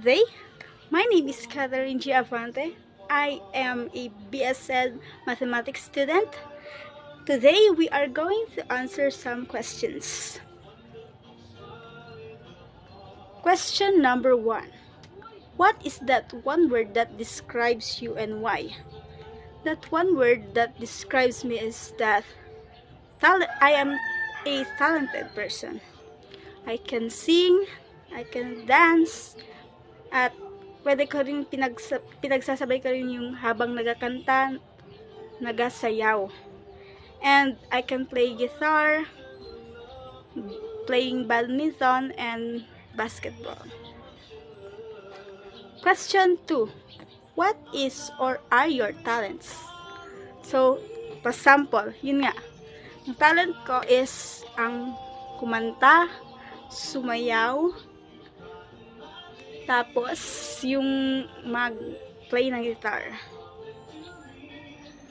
today. My name is Catherine G. Avante. I am a BSN mathematics student. Today we are going to answer some questions. Question number 1. What is that one word that describes you and why? That one word that describes me is that I am a talented person. I can sing, I can dance, at pwede ko rin pinagsasabay ko rin yung habang nagakanta, nagasayaw. And I can play guitar, playing badminton, and basketball. Question 2. What is or are your talents? So, for example, yun nga, ang talent ko is ang kumanta, sumayaw, tapos yung mag-play ng guitar.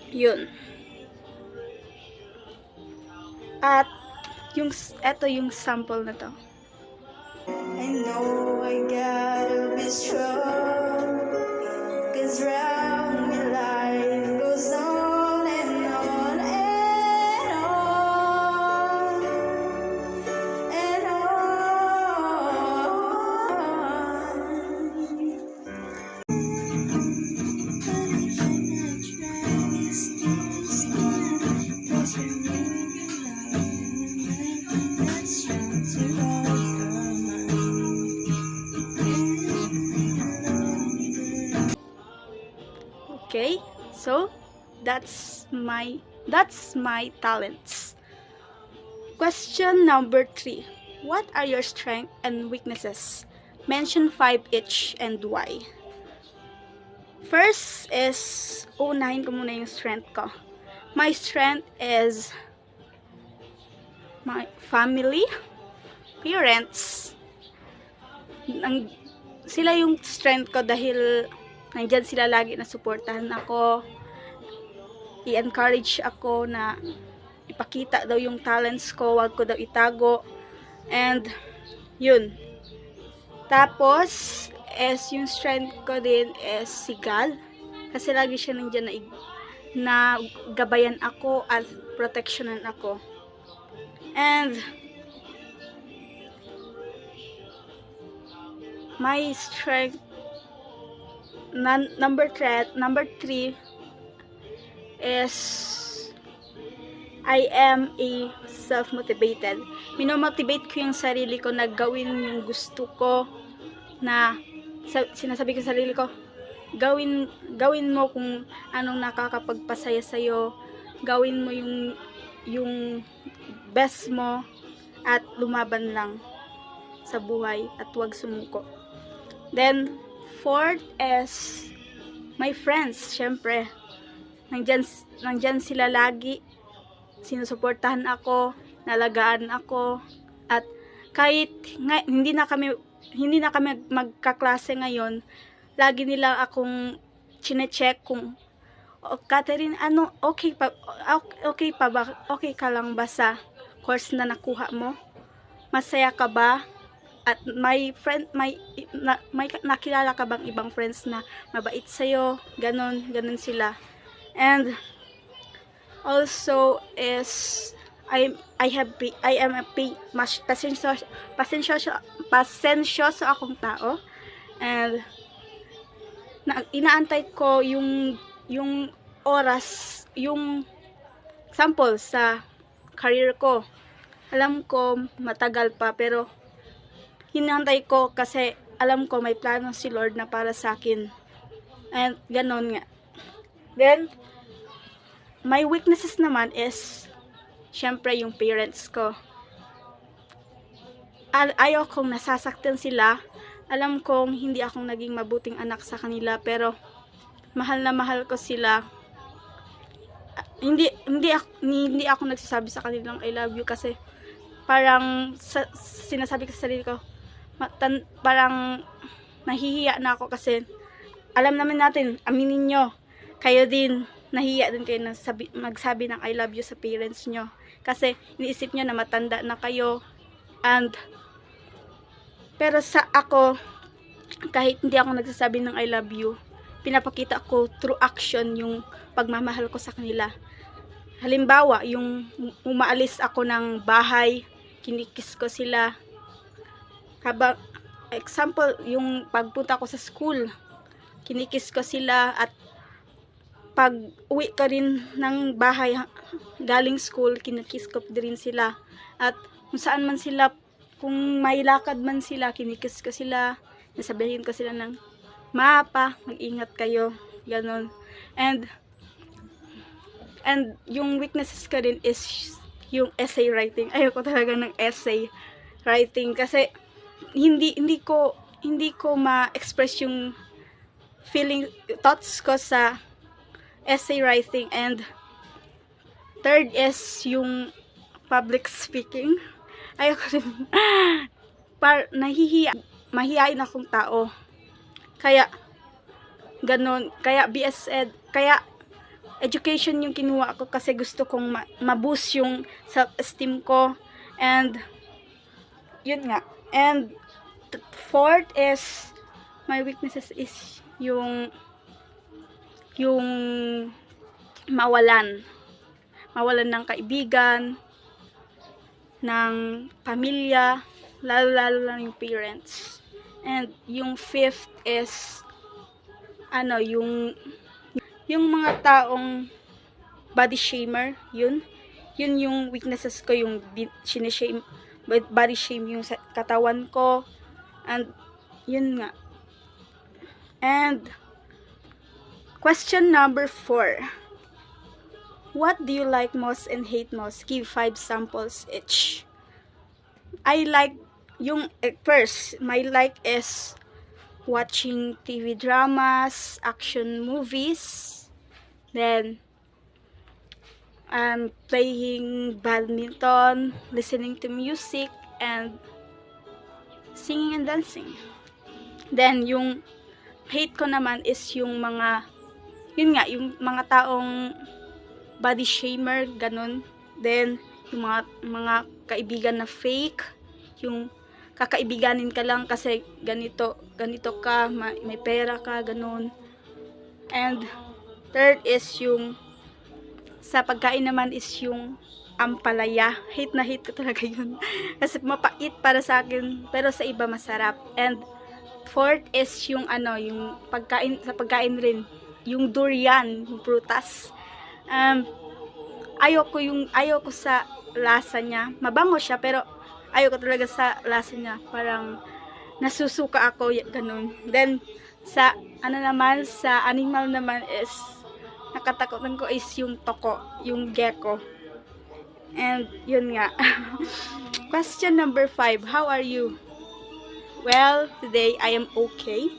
Yun. At eto yung sample na to. I know I gotta be strong, 'cause round me life goes on and on and on and Okay, so that's my talents. Question number 3. What are your strengths and weaknesses? Mention 5 each and why. First is, unahin ko muna yung strength ko. My strength is my family, parents. Sila yung strength ko dahil nandyan sila lagi na suportahan ako, i-encourage ako na ipakita daw yung talents ko, wag ko daw itago, and yun. Tapos yung strength ko din is si God, kasi lagi siya nandyan na gabayan ako at protectionan ako. And my strength number 3 is I am a self-motivated. Minomotivate ko yung sarili ko na gawin yung gusto ko, na sinasabi ko sa sarili ko, gawin mo kung anong nakakapagpasaya sa'yo, gawin mo yung best mo at lumaban lang sa buhay at huwag sumuko. Then 4th is my friends. Syempre, nandyan sila lagi, sinusuportahan ako, nalagaan ako, at kahit hindi na kami magkaklase ngayon, lagi nila akong chine-check kung, Catherine, ano, okay pa ba, okay ka lang ba sa course na nakuha mo? Masaya ka ba? At may nakilala ka bang ibang friends na mabait sa'yo? Ganon sila. And also is I am a pasensyoso akong tao, and inaantay ko yung oras, yung sample sa career ko. Alam ko matagal pa, pero hinantay ko kasi alam ko may plano si Lord na para sa akin. And ganon nga. Then my weaknesses naman is syempre yung parents ko. Ayaw kong nasasaktan sila. Alam kong hindi akong naging mabuting anak sa kanila, pero mahal na mahal ko sila. Hindi ako nagsasabi sa kanilang I love you, kasi parang sinasabi ko sa sarili ko, parang nahihiya na ako, kasi alam naman natin, aminin nyo, kayo din, nahihiya din kayo na magsabi ng I love you sa parents nyo, kasi iniisip nyo na matanda na kayo. Pero sa ako, kahit hindi ako nagsasabi ng I love you, pinapakita ko through action yung pagmamahal ko sa kanila. Halimbawa, yung umaalis ako ng bahay, kinikis ko sila. Habang, example, yung pagpunta ko sa school, kinikis ko sila. At pag uwi ko rin ng bahay galing school, kinikis ko din sila. At kung saan man sila, kung may lakad man sila, kinikis ko sila. Nasabihin ko sila ng, "Mapa, mag-ingat kayo." Ganon. And yung weaknesses ko din is yung essay writing. Ayoko talaga ng essay writing kasi hindi ko ma-express yung feeling, thoughts ko sa essay writing. And third is yung public speaking. Ayoko din. Mahihain akong tao. Kaya ganon, kaya BS Ed, kaya education yung kinuha ko kasi gusto kong ma-boost yung self-esteem ko. And yun nga. And fourth is, my weaknesses is yung mawalan ng kaibigan, ng pamilya, lalo lang yung parents. And yung fifth is yung mga taong body shamer, yun yung weaknesses ko, yung sinishame, body shame yung katawan ko. And yun nga. And question number 4, what do you like most and hate most? Give 5 samples each. I like yung first, my like is watching TV dramas, action movies. Then playing badminton, listening to music, and singing and dancing. Then yung hate ko naman is yung mga taong body shamer, ganun. Then yung mga kaibigan na fake, yung kakaibiganin ka lang kasi ganito ka, may pera ka, ganun. And third is yung sa pagkain naman is yung ampalaya. Hate na hate ko talaga yun. Kasi mapait para sa akin, pero sa iba masarap. And fourth is yung yung pagkain, sa pagkain rin, yung durian, yung prutas. Ayoko sa lasa niya. Mabango siya, pero ayoko talaga sa lasa niya. Parang nasusuka ako, ganun. Then sa sa animal naman is nakatakutan ko is yung toko, yung gecko. And yun nga. Question number 5, how are you? Well, today I am okay.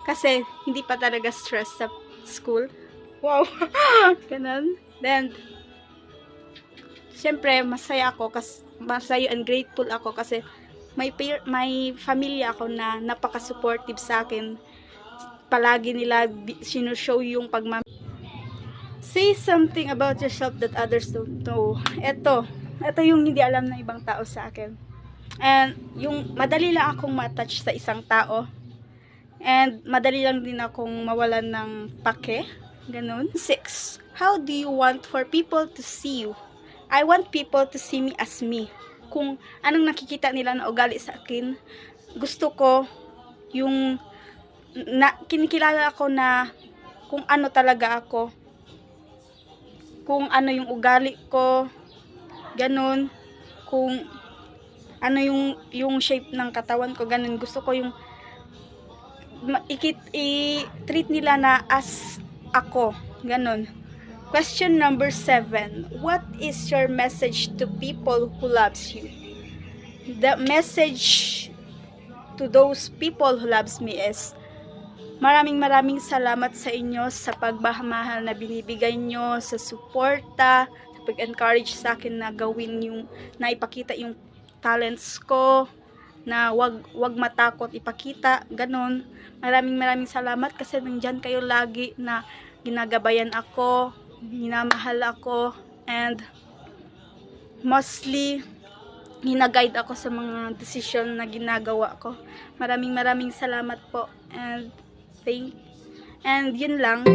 Kasi hindi pa talaga stress sa school. Wow. Ganun. Then syempre masaya and grateful ako kasi may family ako na napaka-supportive sa akin. Palagi nila sinushow yung Say something about yourself that others don't know. Ito yung hindi alam ng ibang tao sa akin. And yung madali lang akong ma-touch sa isang tao. And madali lang din akong mawalan ng pake. Ganun. 6. How do you want for people to see you? I want people to see me as me. Kung anong nakikita nila na ugali sa akin, gusto ko yung kinikilala ako na kung ano talaga ako. Kung ano yung ugali ko, ganun. Kung ano yung shape ng katawan ko, ganun. Gusto ko yung i-treat nila na as ako, ganun. Question number 7. What is your message to people who loves you? The message to those people who loves me is, maraming salamat sa inyo sa pagmamahal na binibigay nyo, sa suporta, sa pag-encourage sa akin na gawin na ipakita yung talents ko, na wag matakot ipakita, ganun. Maraming salamat kasi nandyan kayo lagi na ginagabayan ako, minamahal ako, and mostly gina-guide ako sa mga desisyon na ginagawa ko. Maraming salamat po. And yun lang.